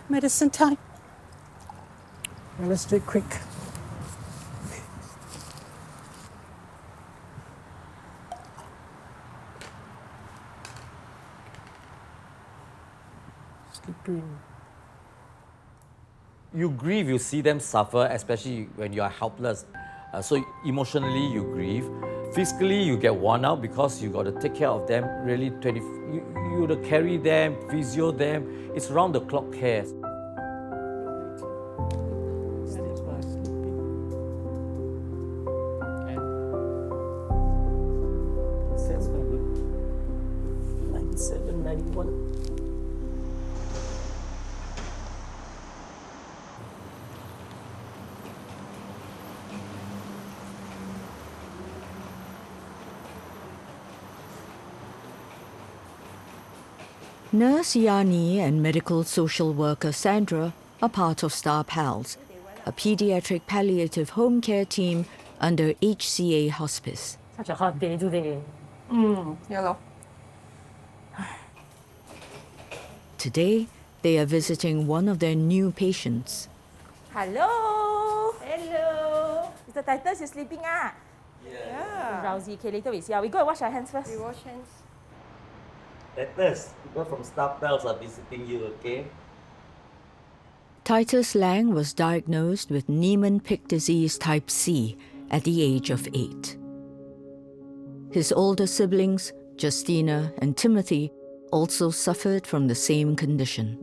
medicine time. Well, let's do it quick. Sleeping. You grieve, you see them suffer, especially when you are helpless. So emotionally, you grieve. Physically, you get worn out because you got to take care of them. Really, you to carry them, physio them. It's round the clock care. Sounds quite good. 97, 91. Nurse Yani and medical social worker Sandra are part of Star PALS, a pediatric palliative home care team under HCA Hospice. Such a hot day today. Yeah. Today, they are visiting one of their new patients. Hello. Hello. Mr. Titus, you sleeping ah? Yeah. Drowsy. Okay, later we see. We go and wash our hands first. We wash hands. Titus, people from Star PALS are visiting you, okay? Titus Lang was diagnosed with Niemann-Pick disease type C at the age of 8. His older siblings, Justina and Timothy, also suffered from the same condition.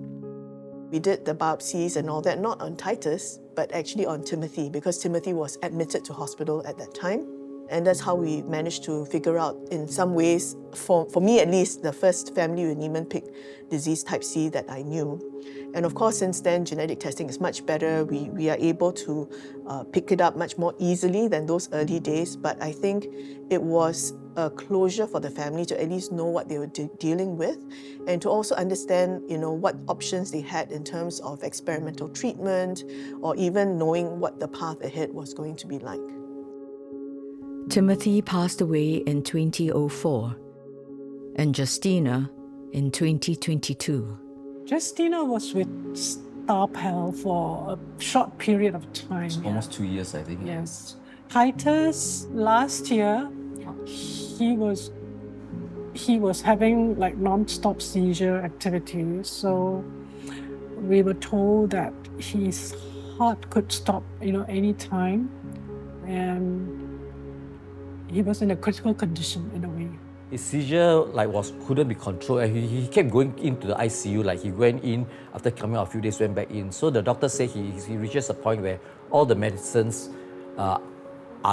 We did the biopsies and all that, not on Titus, but actually on Timothy, because Timothy was admitted to hospital at that time. And that's how we managed to figure out, in some ways, for me at least, the first family with Niemann-Pick disease type C that I knew. And of course, since then, genetic testing is much better. We are able to pick it up much more easily than those early days. But I think it was a closure for the family to at least know what they were dealing with, and to also understand, what options they had in terms of experimental treatment, or even knowing what the path ahead was going to be like. Timothy passed away in 2004 and Justina in 2022. Justina was with Star PALS for a short period of time. Almost 2 years, I think. Yes. Titus, last year, he was having like non-stop seizure activities. So we were told that his heart could stop, any time. And he was in a critical condition in a way. His seizure couldn't be controlled, and he kept going into the ICU. He went in after coming out a few days, went back in. So the doctor said he reaches a point where all the medicines are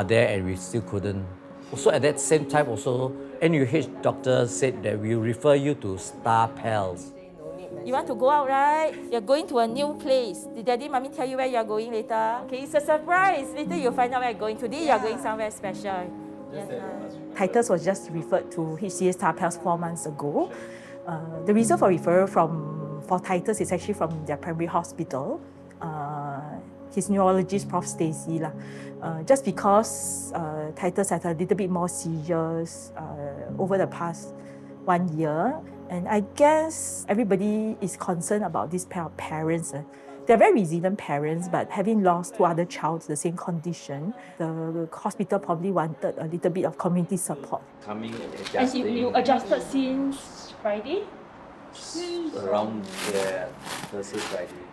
there, and we still couldn't. Also at that same time, NUH doctor said that we refer you to Star PALS. You want to go out, right? You're going to a new place. Did Daddy, Mommy tell you where you're going later? Okay, it's a surprise. Later you'll find out where you're going. Today you're going somewhere special. Yes, Titus was just referred to HCA Star PALS 4 months ago. The reason for referral for Titus is actually from their primary hospital. His neurologist, Prof. Stacy, just because Titus had a little bit more seizures over the past 1 year. And I guess everybody is concerned about this pair of parents. They're very resilient parents, but having lost 2 other children to the same condition, the hospital probably wanted a little bit of community support. Coming and adjusting. And you adjusted since Friday? Around Thursday, Friday.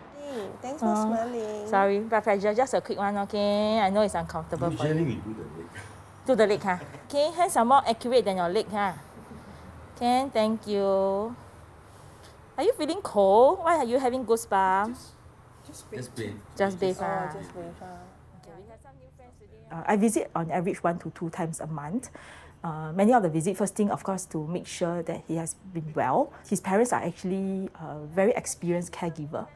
Thanks for smiling. Sorry, blood pressure, just a quick one, okay? I know it's uncomfortable for you. Usually we do the leg. Do the leg, huh? Okay, hands are more accurate than your leg, huh? Okay, thank you. Are you feeling cold? Why are you having goosebumps? Just bathe. Just bathe, huh? Just wait. I visit on average 1 to 2 times a month. Many of the visits, first thing, of course, to make sure that he has been well. His parents are actually very experienced caregiver.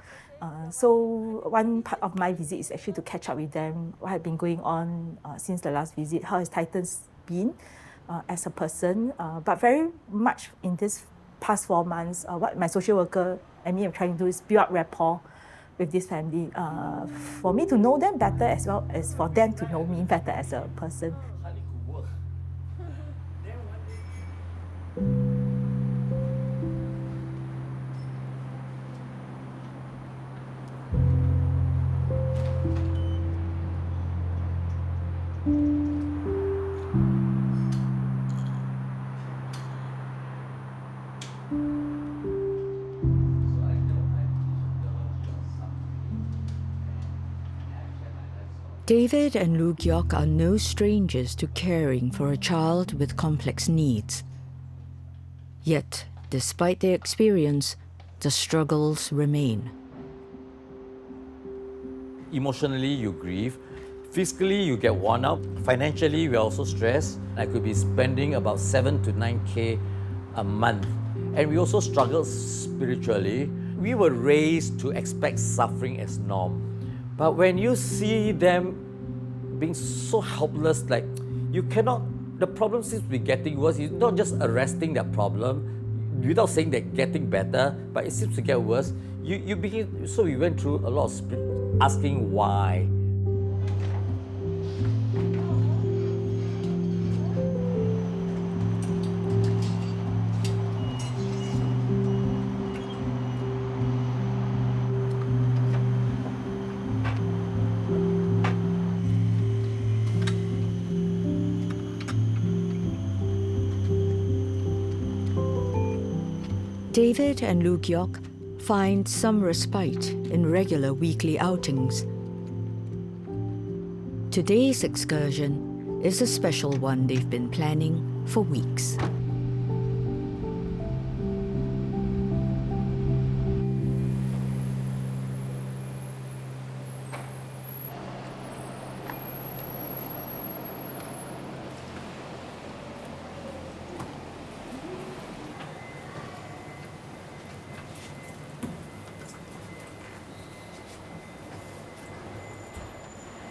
So one part of my visit is actually to catch up with them, what had been going on since the last visit, how has Titus been as a person. But very much in this past 4 months, what my social worker and me are trying to do is build up rapport with this family, for me to know them better as well as for them to know me better as a person. David and Lu Gyok are no strangers to caring for a child with complex needs. Yet, despite their experience, the struggles remain. Emotionally, you grieve. Physically, you get worn out. Financially, we are also stressed. I could be spending about 7 to 9K a month. And we also struggle spiritually. We were raised to expect suffering as norm. But when you see them being so helpless, like you cannot, the problem seems to be getting worse. You're not just arresting their problem without saying they're getting better, but it seems to get worse. You begin, so we went through a lot of asking why. David and Lu Gyok find some respite in regular weekly outings. Today's excursion is a special one they've been planning for weeks.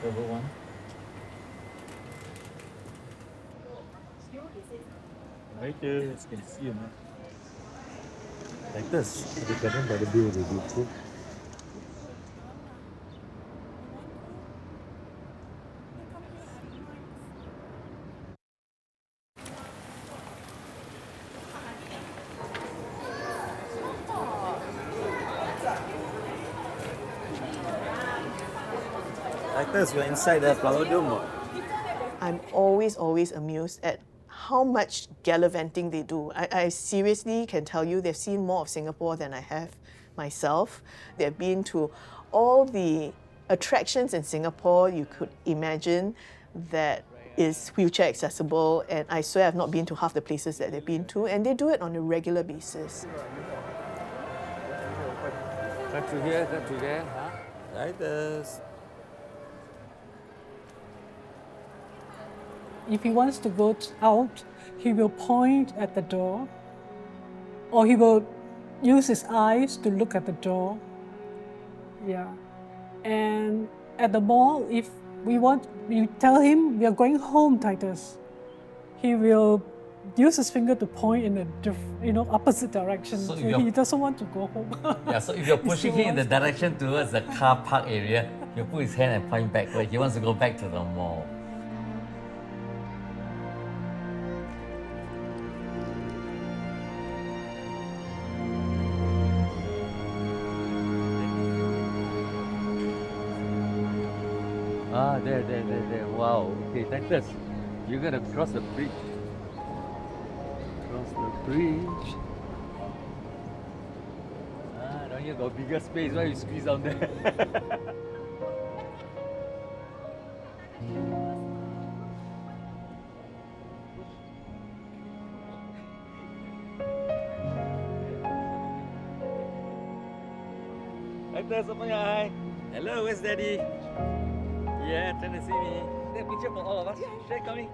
Everyone. Right there, you can see him. Like this, they got him by the bill, they do too. Like this, we're inside the flower dome. I'm always amused at how much gallivanting they do. I seriously can tell you they've seen more of Singapore than I have myself. They've been to all the attractions in Singapore you could imagine that is wheelchair accessible, and I swear I've not been to half the places that they've been to, and they do it on a regular basis. Cut to here, cut to there, huh? Like this. If he wants to go out, he will point at the door, or he will use his eyes to look at the door. Yeah. And at the mall, if we tell him we are going home, Titus, he will use his finger to point in a opposite direction. So So he doesn't want to go home. Yeah, so if you're pushing him in the direction towards the car park area, he'll put his hand and point backward. He wants to go back to the mall. Ah, there. Wow. Okay, Titus, you gotta cross the bridge. Cross the bridge. Ah, down here got bigger space. Why you squeeze down there? Titus, open your eye. Hello, where's Daddy? Yeah, trying to see me. Take a picture for all of us. Share coming.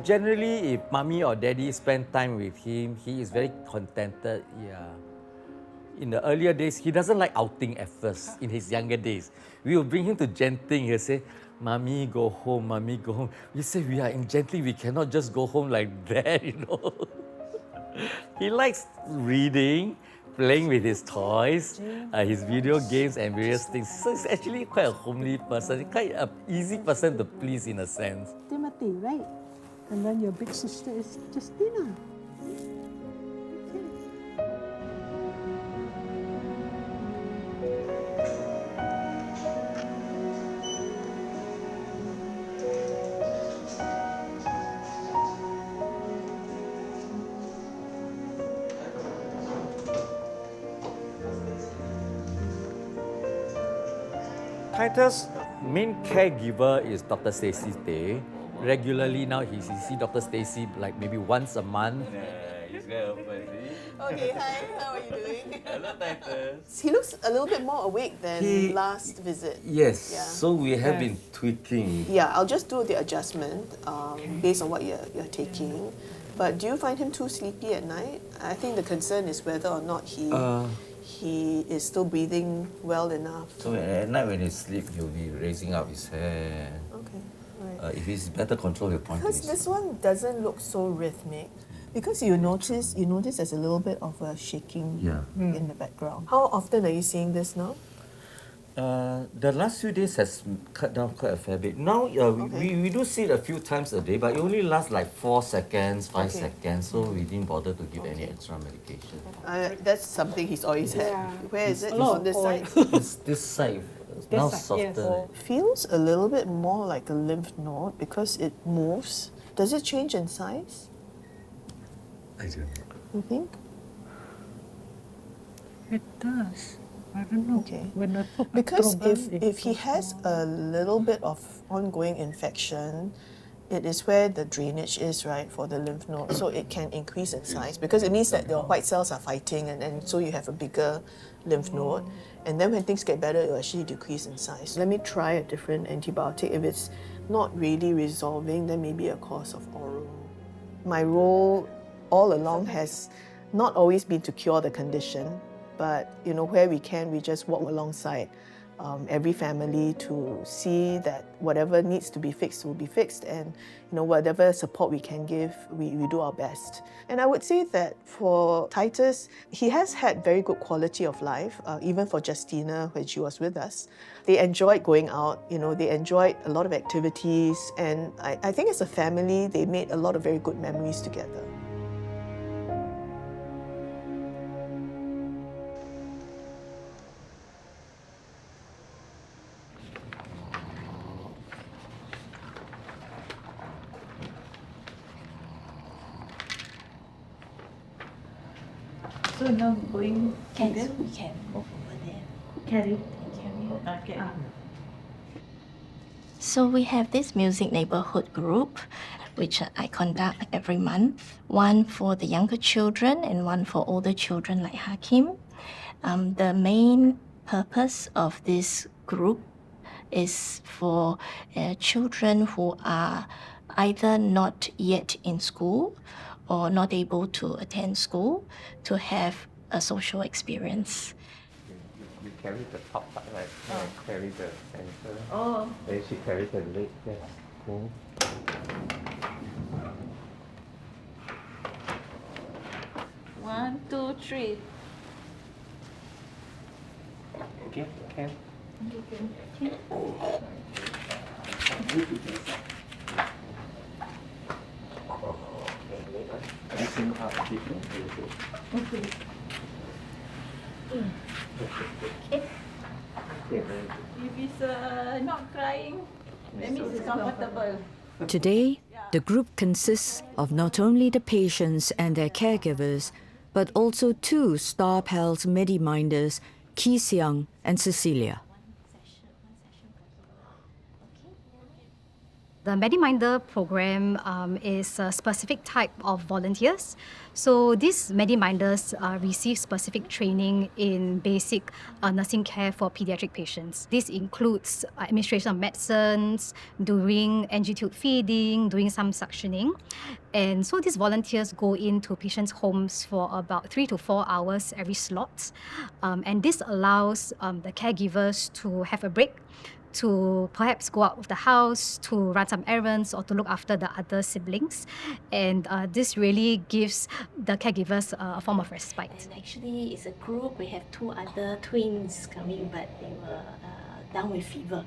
Generally, if mommy or daddy spend time with him, he is very contented. Yeah. In the earlier days, he doesn't like outing at first. In his younger days, we will bring him to Genting. He'll say, "Mommy, go home. Mommy, go home." We say, "We are in Genting. We cannot just go home like that, you know." He likes reading, playing with his toys, his video games and various things. So he's actually quite a homely person, quite an easy person to please in a sense. Timothy, right? And then your big sister is Justina. Titus, main caregiver is Dr. Stacy Day. Regularly now, he see Dr. Stacy like maybe once a month. Okay, hi, how are you doing? Hello, Titus. He looks a little bit more awake than last visit. Yes, Yeah. so we have been tweaking. Yeah, I'll just do the adjustment based on what you're taking. But do you find him too sleepy at night? I think the concern is whether or not he is still breathing well enough. So at night when he sleep, he'll be raising up his hand. Okay, right. If he's better control, he'll point to Because his... this one doesn't look so rhythmic. Because you notice there's a little bit of a shaking in the background. How often are you seeing this now? The last few days has cut down quite a fair bit. Now we do see it a few times a day, but it only lasts like 4 seconds, 5 seconds, so we didn't bother to give any extra medication. That's something he's always had. Yeah. Where is it? A lot On this of side? It's this side, now side, yes. softer. Feels a little bit more like a lymph node because it moves. Does it change in size, I don't know. you think? It does. I don't know. Okay. When I put Because October, if he has a little bit of ongoing infection, it is where the drainage is, right, for the lymph node. So it can increase in size because it means that the white cells are fighting and so you have a bigger lymph node. And then when things get better, it will actually decrease in size. Let me try a different antibiotic. If it's not really resolving, then maybe a course of oral. My role all along has not always been to cure the condition, but where we can, we just walk alongside every family to see that whatever needs to be fixed will be fixed, and whatever support we can give, we do our best. And I would say that for Titus, he has had very good quality of life, even for Justina when she was with us. They enjoyed going out, they enjoyed a lot of activities, and I think as a family, they made a lot of very good memories together. So now going can we can go over there. Carry. Okay. So we have this music neighborhood group, which I conduct every month. One for the younger children and one for older children like Hakim. The main purpose of this group is for children who are either not yet in school or not able to attend school to have a social experience. You carry the top part, right? Carry the center. Oh. Then she carries the leg. Yes. One, two, three. Okay, can. Listen up, people. Okay. If it's not crying, that means it's comfortable. Today, the group consists of not only the patients and their caregivers, but also 2 Star PALS Medi Minders, Ki Siang and Cecilia. The Medi Minder program is a specific type of volunteers. So these Medi Minders receive specific training in basic nursing care for pediatric patients. This includes administration of medicines, doing NG tube feeding, doing some suctioning. And so these volunteers go into patients' homes for about 3 to 4 hours every slot. And this allows the caregivers to have a break, to perhaps go out of the house, to run some errands, or to look after the other siblings. And this really gives the caregivers a form of respite. And actually, it's a group. We have 2 other twins coming, but they were down with fever.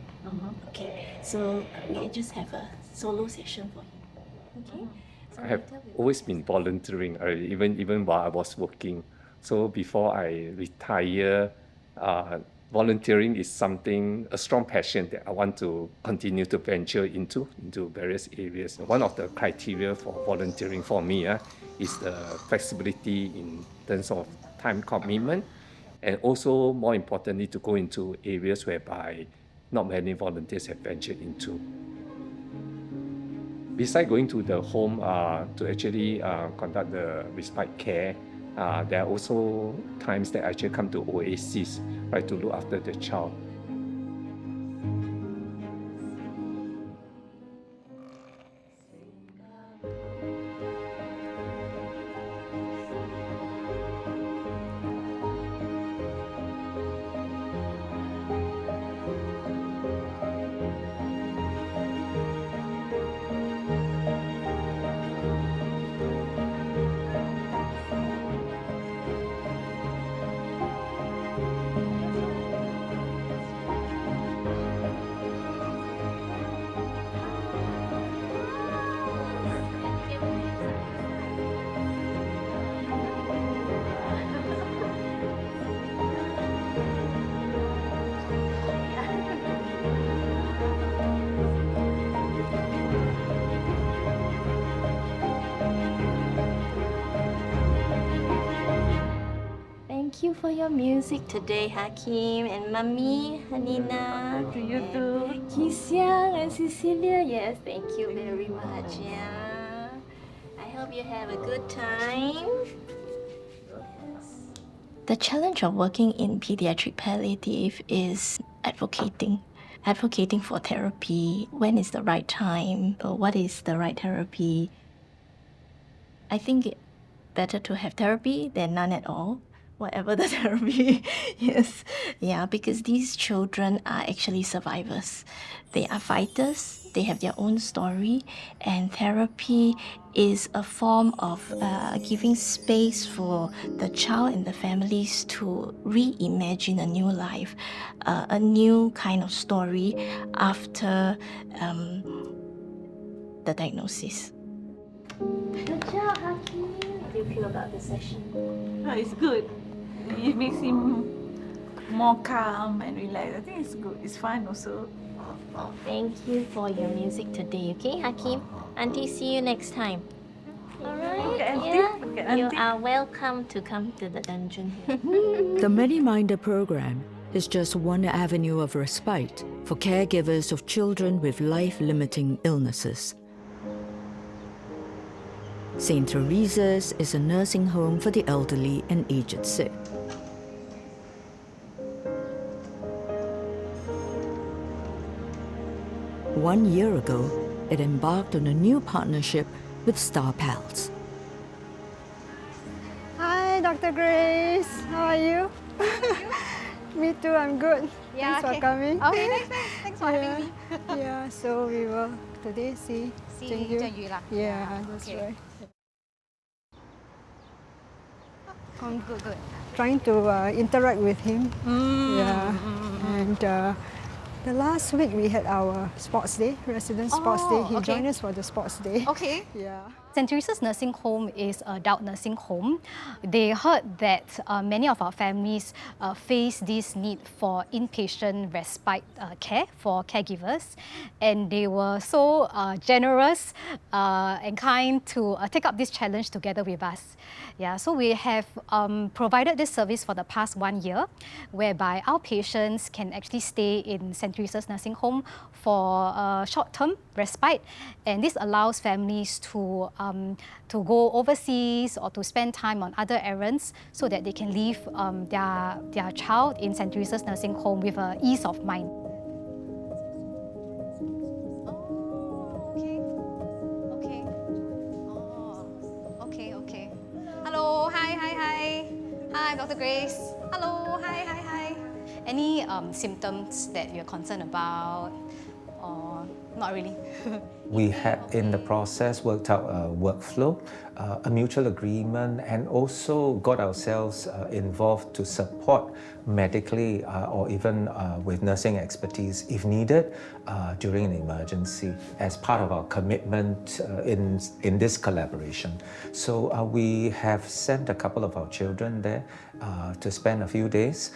Okay, so we just have a solo session for him. Okay. So I have always been volunteering, even while I was working. So before I retire, volunteering is a strong passion that I want to continue to venture into various areas. One of the criteria for volunteering for me is the flexibility in terms of time commitment, and also more importantly to go into areas whereby not many volunteers have ventured into. Besides going to the home to actually conduct the respite care, there are also times that I actually come to oasis, right, to look after the child. Thank you for your music today, Hakim and Mummy, Hanina. To you too. Kisyang and Cecilia, yes, thank you very much. Yeah. I hope you have a good time. The challenge of working in pediatric palliative is advocating. Advocating for therapy. When is the right time? Or what is the right therapy? I think it's better to have therapy than none at all. Whatever the therapy is. Yeah, because these children are actually survivors. They are fighters, they have their own story, and therapy is a form of giving space for the child and the families to reimagine a new life, a new kind of story after the diagnosis. Good job, Hakim. How do you feel about the session? It's good. It makes him more calm and relaxed. I think it's good. It's fun also. Thank you for your music today, okay, Hakim? Auntie, see you next time. All right? Look at Auntie. Yeah. Look at You Auntie. are welcome to come to the dungeon here. The Medi Minder program is just one avenue of respite for caregivers of children with life-limiting illnesses. St. Teresa's is a nursing home for the elderly and aged sick. One year ago, it embarked on a new partnership with Star PALS. Hi, Dr. Grace. How are you? Me too, I'm good. Yeah, Thanks okay. for coming. Okay, thanks for having me. Yeah, so we will today see Zhengyu. Zhengyu lah. Yeah, that's Okay. right. Good. Trying to interact with him. Yeah, and the last week we had our sports day, resident sports day. He joined us for the sports day. Okay. Yeah. St. Teresa's Nursing Home is an adult nursing home. They heard that many of our families face this need for inpatient respite care for caregivers, and they were so generous and kind to take up this challenge together with us. Yeah, so we have provided this service for the past 1 year, whereby our patients can actually stay in St. Teresa's Nursing Home for short-term respite, and this allows families to go overseas or to spend time on other errands so that they can leave their child in St. Teresa's Nursing Home with ease of mind. Okay. Hello, hi. Hi, Dr. Grace. Hello, hi. Any symptoms that you're concerned about, or not really? We had in the process worked out a workflow, a mutual agreement, and also got ourselves involved to support medically or even with nursing expertise if needed during an emergency as part of our commitment in this collaboration. So we have sent a couple of our children there to spend a few days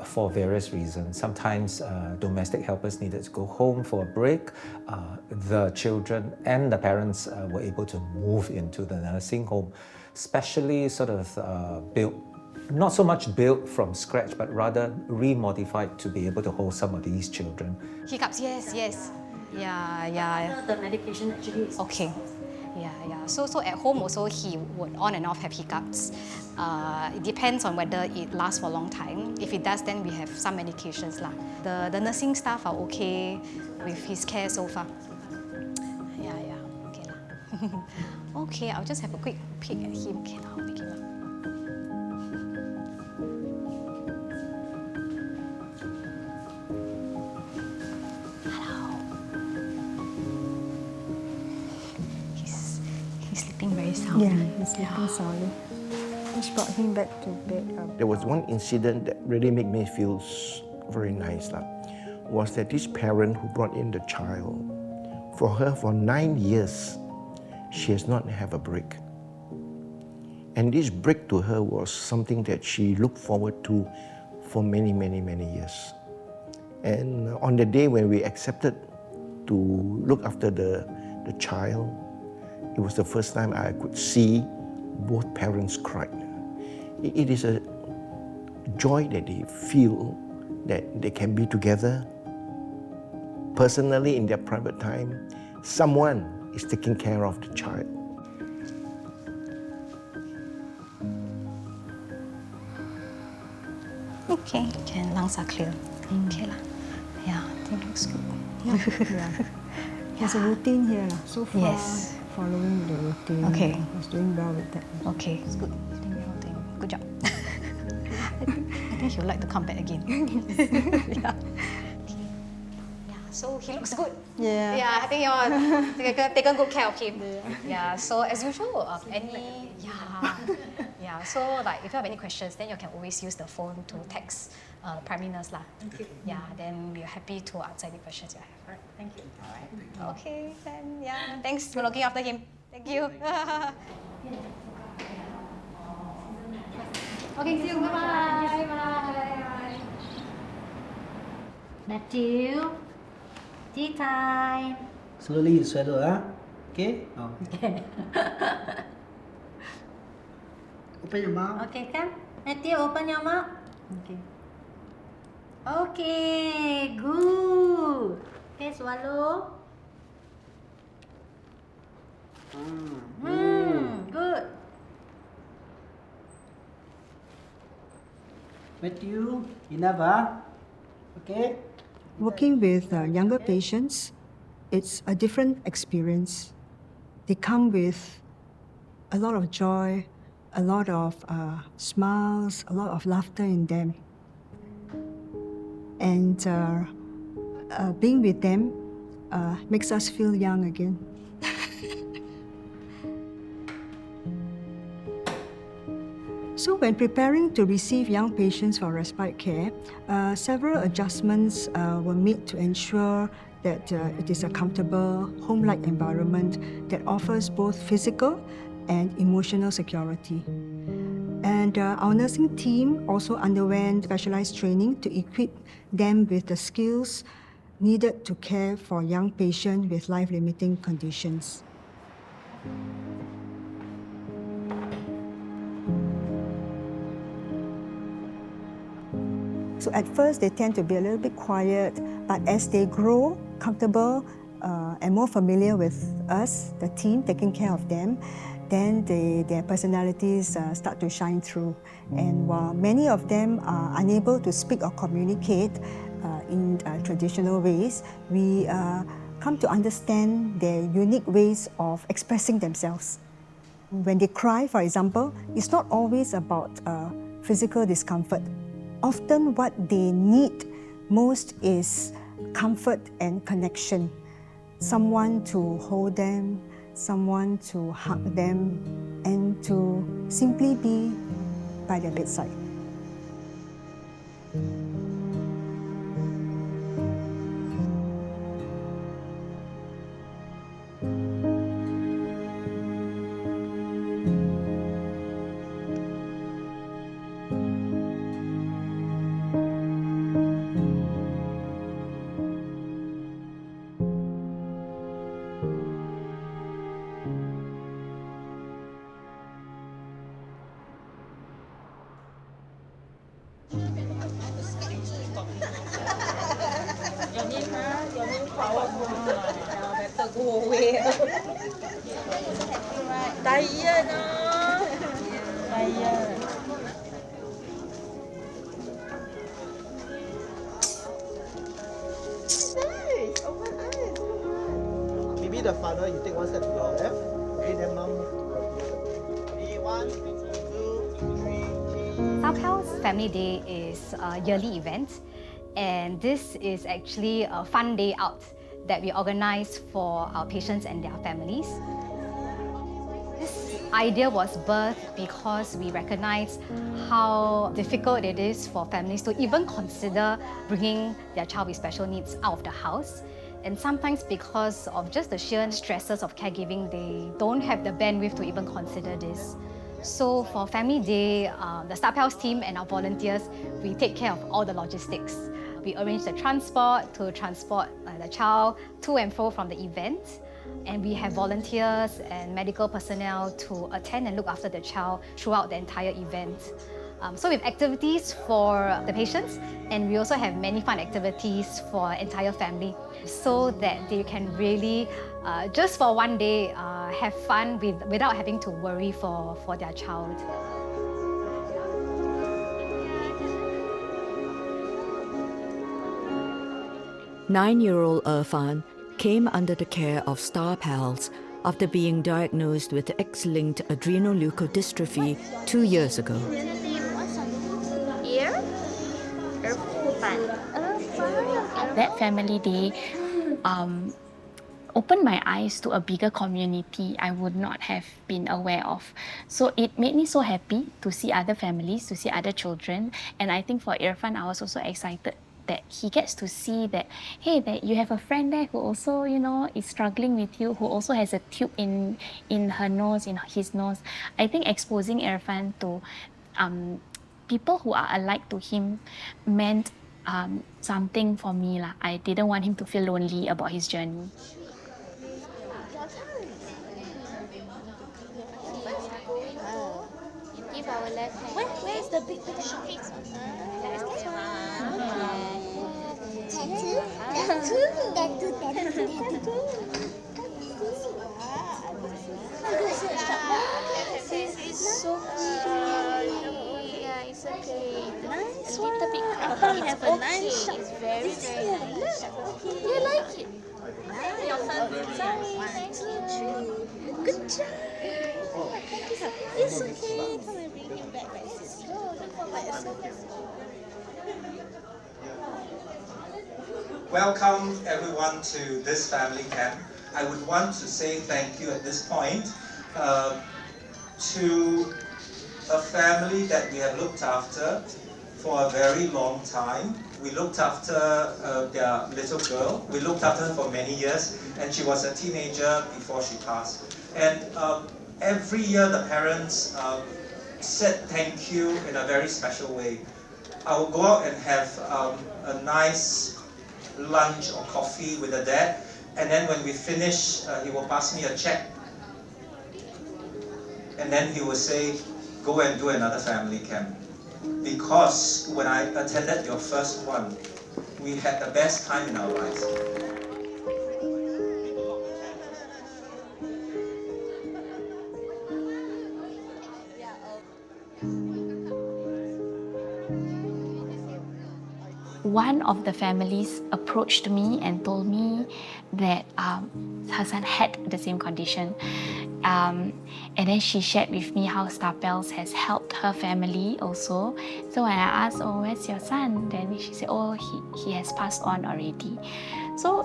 for various reasons. Sometimes domestic helpers needed to go home for a break. The children and the parents were able to move into the nursing home, specially sort of built not so much built from scratch, but rather remodified to be able to hold some of these children. Hiccups, yes, yes. Yeah. The medication actually is Okay. Yeah. So at home also he would on and off have hiccups. It depends on whether it lasts for a long time. If it does, then we have some medications lah. The nursing staff are okay with his care so far. Yeah. Okay lah. Okay, I'll just have a quick peek at him. Okay, I'll pick him up. Very soundly. Yeah, he's sleeping soundly. Just brought him back to bed. There was one incident that really made me feel very nice. Was that this parent who brought in the child, for her for 9 years, she has not had a break. And this break to her was something that she looked forward to for many years. And on the day when we accepted to look after the child, it was the first time I could see both parents cry. It is a joy that they feel that they can be together. Personally, in their private time, someone is taking care of the child. Okay, lungs are clear. Okay lah. Yeah, I think looks good. Yeah. There's a routine here lah. So far. Yes. Following the routine. Okay. He's doing well with that. Okay, it's good. He's doing the whole thing. Good job. I think he'll like to come back again. Yeah. Yeah. So he looks good. Yeah. Yeah, I think you're taken good care of him. Yeah. So as usual, yeah. So like if you have any questions, then you can always use the phone to text primary nurse lah. Thank you. Yeah. Then we're happy to answer any questions you have. Alright, thank you. Alright. Okay. Then yeah. Thanks for looking after him. Thank you. Okay, see you. Bye bye. Matthew, tea time. Slowly you swallow, huh? Okay? Oh. Open your mouth. Okay, kan? Matthew, open your mouth. Okay. Okay, good. Okay, swallow. Good. Matthew, enough, huh? Okay? Working with younger patients, it's a different experience. They come with a lot of joy, a lot of smiles, a lot of laughter in them. And being with them makes us feel young again. So when preparing to receive young patients for respite care, several adjustments were made to ensure that it is a comfortable, home-like environment that offers both physical and emotional security. And our nursing team also underwent specialized training to equip them with the skills needed to care for young patients with life-limiting conditions. So at first, they tend to be a little bit quiet, but as they grow comfortable and more familiar with us, the team taking care of them, then their personalities start to shine through. And while many of them are unable to speak or communicate in traditional ways, we come to understand their unique ways of expressing themselves. When they cry, for example, it's not always about physical discomfort. Often what they need most is comfort and connection. Someone to hold them, someone to hug them, and to simply be by their bedside. Better go away. Tired, no? Tired. Nice. Open eyes. Maybe the father, you take one step to the left. Okay, then mom move to the 1, 2, 3. Star PALS Family Day is a yearly event, and this is actually a fun day out that we organize for our patients and their families. This idea was birthed because we recognize how difficult it is for families to even consider bringing their child with special needs out of the house. And sometimes because of just the sheer stresses of caregiving, they don't have the bandwidth to even consider this. So for Family Day, the Star PALS team and our volunteers, we take care of all the logistics. We arrange the transport to transport the child to and fro from the event. And we have volunteers and medical personnel to attend and look after the child throughout the entire event. So we have activities for the patients, and we also have many fun activities for the entire family so that they can really, just for one day, have fun without having to worry for their child. Nine-year-old Irfan came under the care of Star PALS after being diagnosed with X-linked adrenoleukodystrophy 2 years ago. That family day opened my eyes to a bigger community I would not have been aware of. So it made me so happy to see other families, to see other children. And I think for Irfan, I was also excited that he gets to see that, hey, that you have a friend there who also, you know, is struggling with you, who also has a tube in her nose, in his nose. I think exposing Irfan to people who are alike to him meant something for me. I didn't want him to feel lonely about his journey. Give our left hand. Where's the big shot? It's so pretty. Yeah, it's okay. Nice one. Little bit crampy. It's okay. It's very, very nice. You like it? Your turn. Sorry. 1, 2, 3. Good job. It's okay. Come and bring him back. Let's go. Welcome everyone to this family camp. I would want to say thank you at this point to a family that we have looked after for a very long time. We looked after their little girl. We looked after her for many years, and she was a teenager before she passed. And every year the parents said thank you in a very special way. I will go out and have a nice lunch or coffee with the dad, and then when we finish, he will pass me a check, and then he will say, go and do another family camp. Because when I attended your first one, we had the best time in our lives. One of the families approached me and told me that her son had the same condition. And then she shared with me how Star PALS has helped her family also. So when I asked, oh, where's your son? Then she said, oh, he has passed on already. So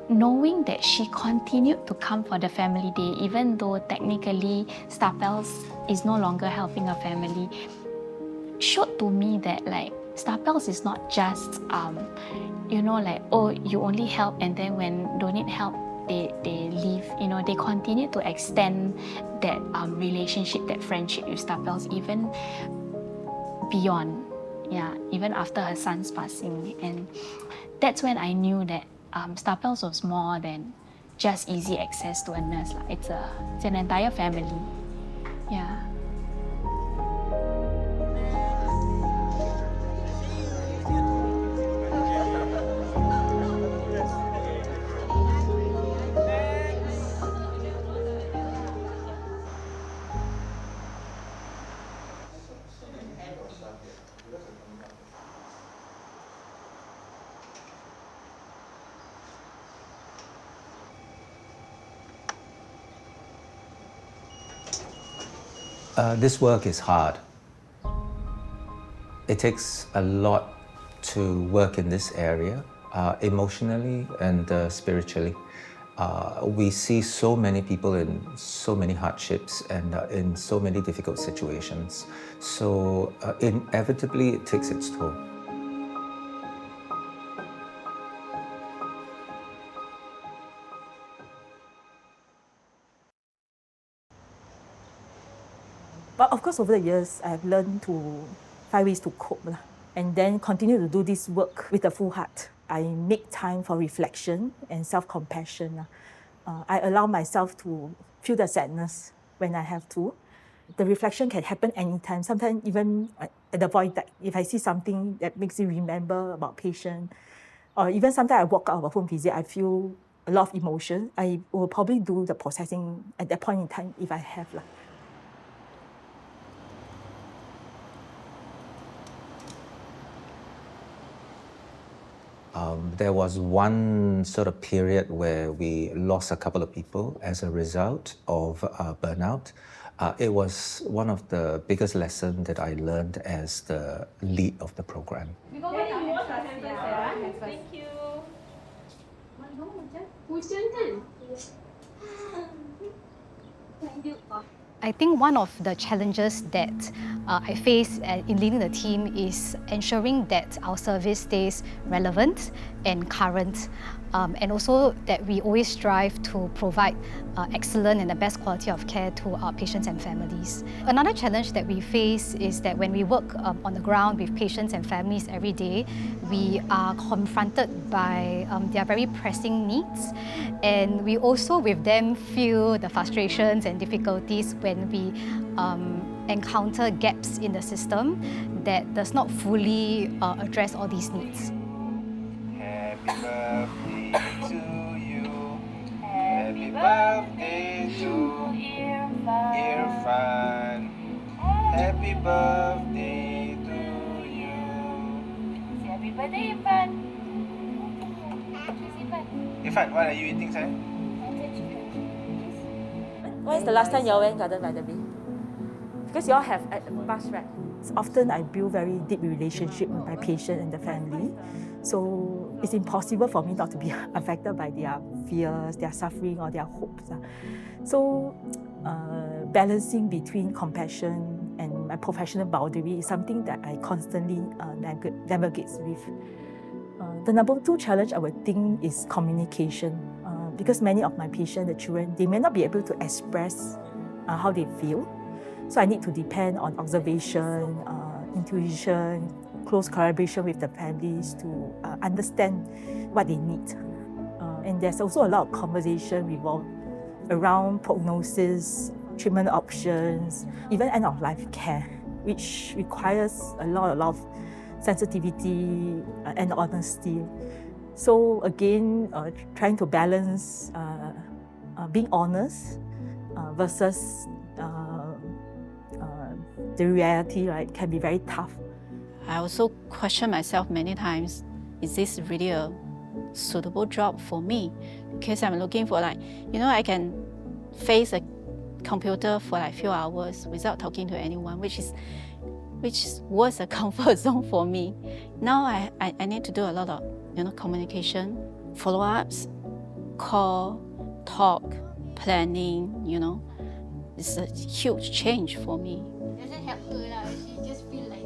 knowing that she continued to come for the family day, even though technically Star PALS is no longer helping her family, showed to me that Star PALS is not just, oh, you only help and then when don't need help, they leave. They continue to extend that relationship, that friendship with Star PALS even beyond, even after her son's passing. And that's when I knew that Star PALS was more than just easy access to a nurse. It's an entire family. Yeah. This work is hard. It takes a lot to work in this area, emotionally and spiritually. We see so many people in so many hardships and in so many difficult situations. So inevitably, it takes its toll. But of course, over the years, I've learned to find ways to cope and then continue to do this work with a full heart. I make time for reflection and self-compassion. I allow myself to feel the sadness when I have to. The reflection can happen anytime, sometimes even at the void deck. If I see something that makes me remember about patient, or even sometimes I walk out of a home visit, I feel a lot of emotion. I will probably do the processing at that point in time if I have. There was one sort of period where we lost a couple of people as a result of burnout. It was one of the biggest lessons that I learned as the lead of the program. Thank you. Hujan kan? I think one of the challenges that I face in leading the team is ensuring that our service stays relevant and current, and also that we always strive to provide excellent and the best quality of care to our patients and families. Another challenge that we face is that when we work on the ground with patients and families every day, we are confronted by their very pressing needs, and we also with them feel the frustrations and difficulties when we encounter gaps in the system that does not fully address all these needs. Happy birthday to you. Happy birthday to Irfan. Happy birthday to you. Happy birthday, Irfan. Irfan, what are you eating, sir? When is the last time you all went Garden by the Bay? Because you all have a bus, right? Often I build very deep relationship with my patient and the family. So it's impossible for me not to be affected by their fears, their suffering, or their hopes. So balancing between compassion and my professional boundary is something that I constantly navigate with. The number 2 challenge I would think is communication. Because many of my patients, the children, they may not be able to express how they feel. So I need to depend on observation, intuition, close collaboration with the families to understand what they need. And there's also a lot of conversation revolved around prognosis, treatment options, even end-of-life care, which requires a lot of sensitivity and honesty. So again, trying to balance being honest versus the reality, right, can be very tough. I also question myself many times, is this really a suitable job for me? Because I'm looking for I can face a computer for a few hours without talking to anyone, which was a comfort zone for me. Now I need to do a lot of communication, follow-ups, call, talk, planning, It's a huge change for me. It doesn't help her, she just feels like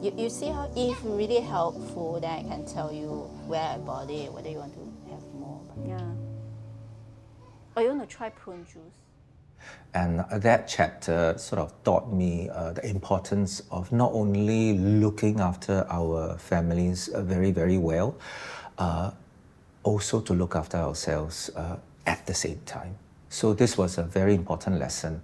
You see how if really helpful, then I can tell you where I bought it, whether you want to have more. Yeah. Or you want to try prune juice? And that chapter sort of taught me the importance of not only looking after our families very, very well, also to look after ourselves at the same time. So this was a very important lesson.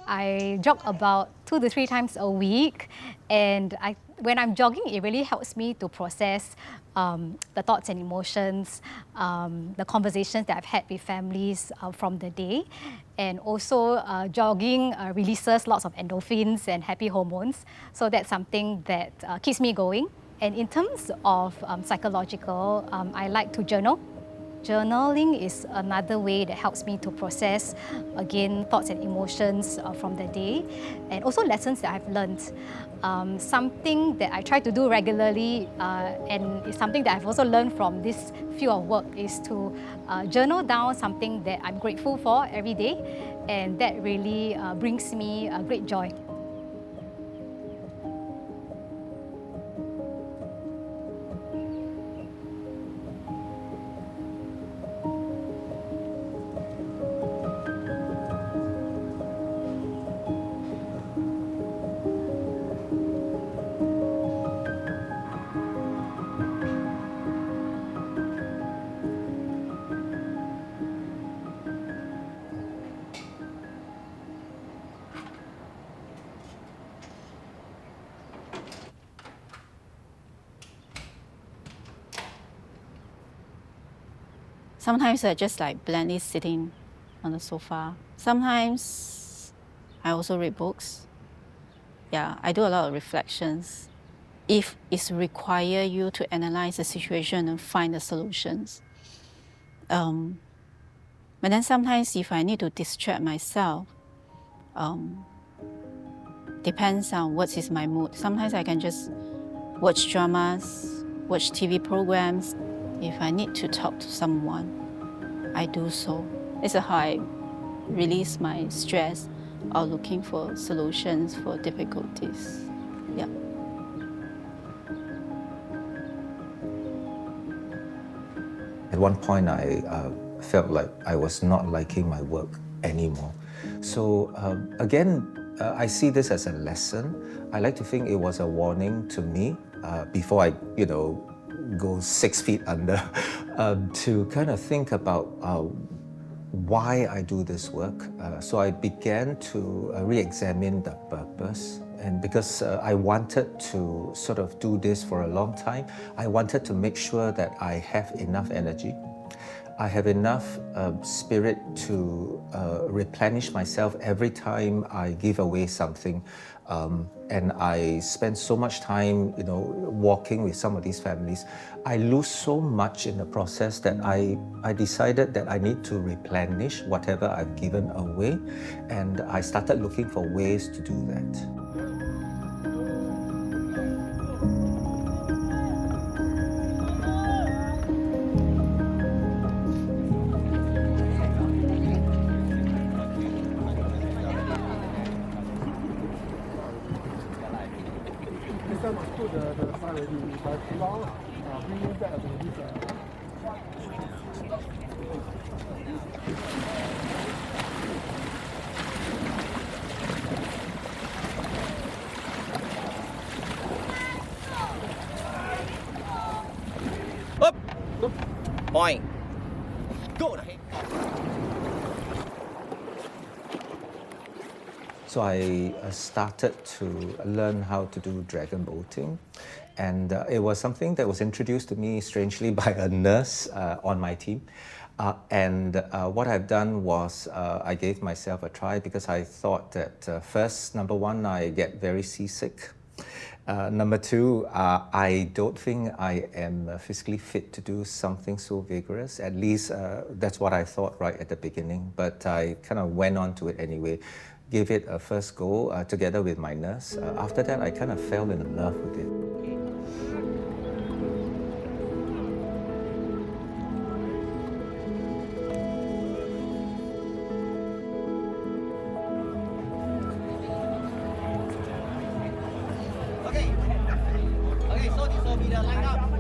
I jog about 2 to 3 times a week, and when I'm jogging, it really helps me to process the thoughts and emotions, the conversations that I've had with families from the day. And also jogging releases lots of endorphins and happy hormones. So that's something that keeps me going And in terms of psychological, I like to journal. Journaling is another way that helps me to process, again, thoughts and emotions from the day, and also lessons that I've learned. Something that I try to do regularly, and it's something that I've also learned from this field of work, is to journal down something that I'm grateful for every day, and that really brings me great joy. Sometimes I just like blandly sitting on the sofa. Sometimes I also read books. Yeah, I do a lot of reflections. If it's require you to analyze the situation and find the solutions. But then sometimes if I need to distract myself, depends on what is my mood. Sometimes I can just watch dramas, watch TV programs. If I need to talk to someone, I do so. It's how I release my stress or looking for solutions for difficulties. Yeah. At one point, I felt like I was not liking my work anymore. So again, I see this as a lesson. I like to think it was a warning to me before I, go 6 feet under, to kind of think about why I do this work. So I began to re-examine the purpose. And because I wanted to sort of do this for a long time, I wanted to make sure that I have enough energy. I have enough spirit to replenish myself every time I give away something. And I spend so much time, walking with some of these families. I lose so much in the process that I decided that I need to replenish whatever I've given away. And I started looking for ways to do that. Up. Point. Go. So I started to learn how to do dragon boating. And it was something that was introduced to me strangely by a nurse on my team. What I've done was I gave myself a try because I thought that first, number one, I get very seasick. Number two, I don't think I am physically fit to do something so vigorous. At least that's what I thought right at the beginning. But I kind of went on to it anyway. Gave it a first go together with my nurse. After that, I kind of fell in love with it. Okay, so be the line up.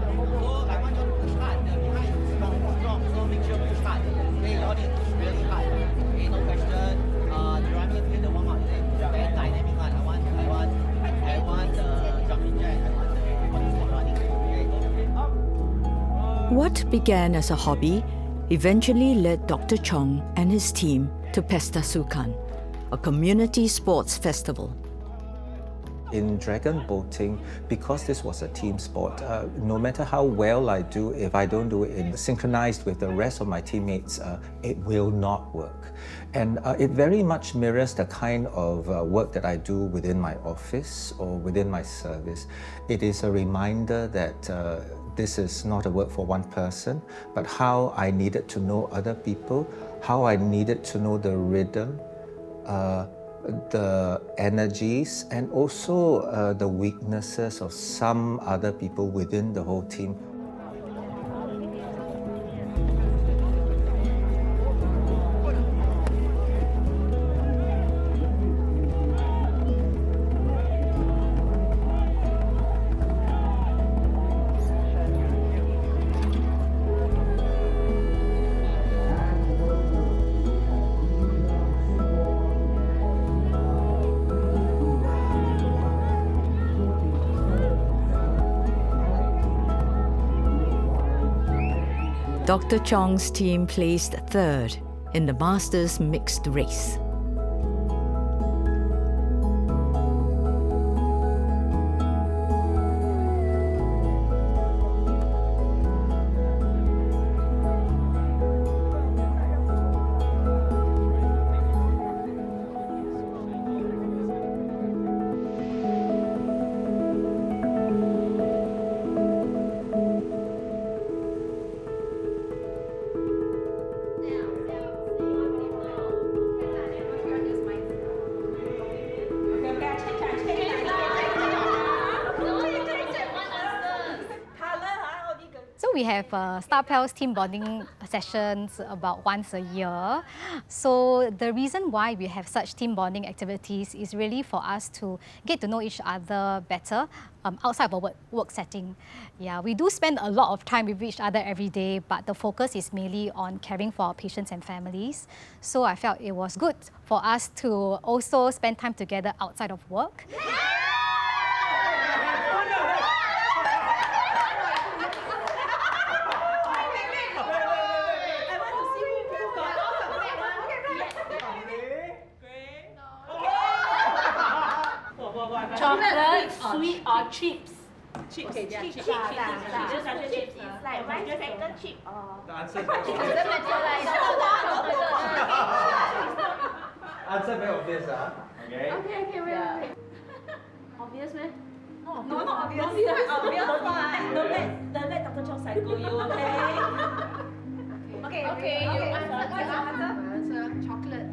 So I want you to push hard. The behind is strong, so make sure push hard. Okay, you all need to push really hard. Okay, no question. The running is the warm up. Very dynamic one. I want the jumping jack. I want the running. Okay. What began as a hobby eventually led Dr. Chong and his team to Pesta Sukan, a community sports festival. In dragon boating, because this was a team sport, no matter how well I do, if I don't do it synchronized with the rest of my teammates, it will not work. And it very much mirrors the kind of work that I do within my office or within my service. It is a reminder that this is not a work for one person, but how I needed to know other people, how I needed to know the rhythm, the energies, and also the weaknesses of some other people within the whole team. Dr. Chong's team placed third in the Masters mixed race. We have Star PALS team bonding sessions about once a year. So the reason why we have such team bonding activities is really for us to get to know each other better outside of a work setting. Yeah, we do spend a lot of time with each other every day, but the focus is mainly on caring for our patients and families. So I felt it was good for us to also spend time together outside of work. Chocolate, sweet or chips? Chips. Okay, they are chips. Chips is like rice cracker chip or... The answer is It doesn't matter like... Answer very obvious, Okay. Okay, wait. Obvious, man? No, not obvious. Don't let Dr. Chong psycho you, okay? Okay, you answer. Chocolate.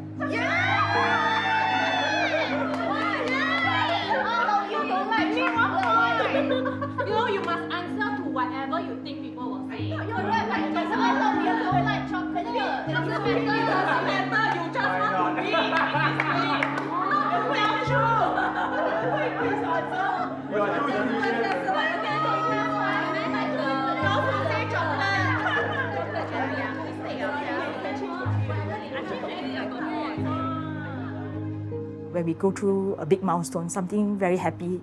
You know, you must answer to whatever you think people will say. You're right, like, it doesn't matter, you don't like chocolate. It doesn't matter, you just want to be. Not true. Wait, answer. You are too unusual. When we go through a big milestone, something very happy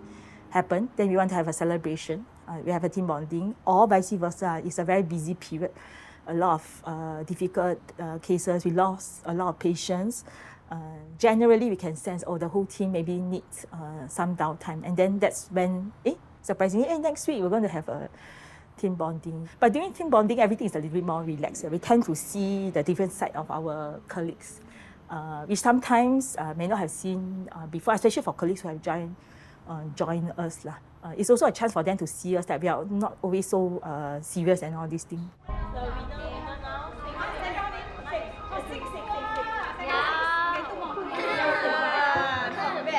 happen, then we want to have a celebration. We have a team bonding, or vice versa. It's a very busy period. A lot of difficult cases. We lost a lot of patients. Generally, we can sense, the whole team maybe needs some downtime. And then that's when, surprisingly, next week we're going to have a team bonding. But during team bonding, everything is a little bit more relaxed. We tend to see the different side of our colleagues, which sometimes may not have seen before, especially for colleagues who have join us. It's also a chance for them to see us that we are not always so serious and all these things.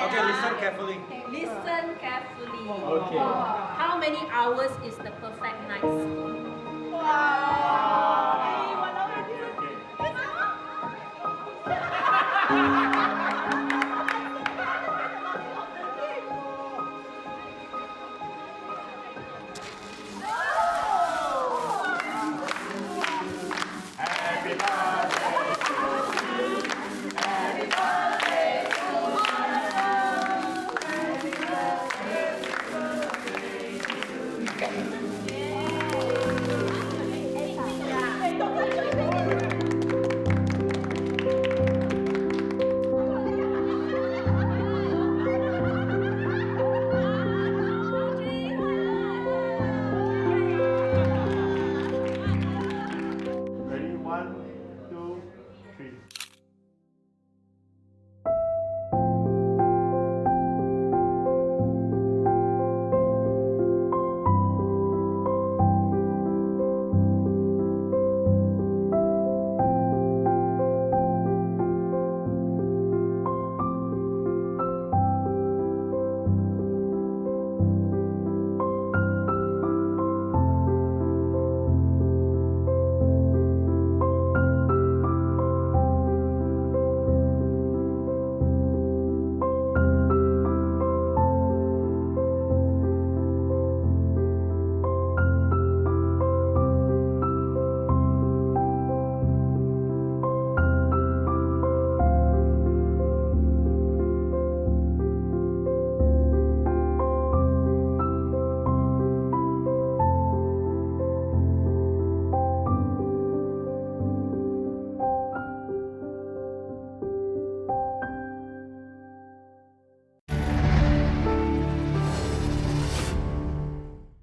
Okay, listen carefully. Listen carefully. Okay. How many hours is the perfect night? Wow.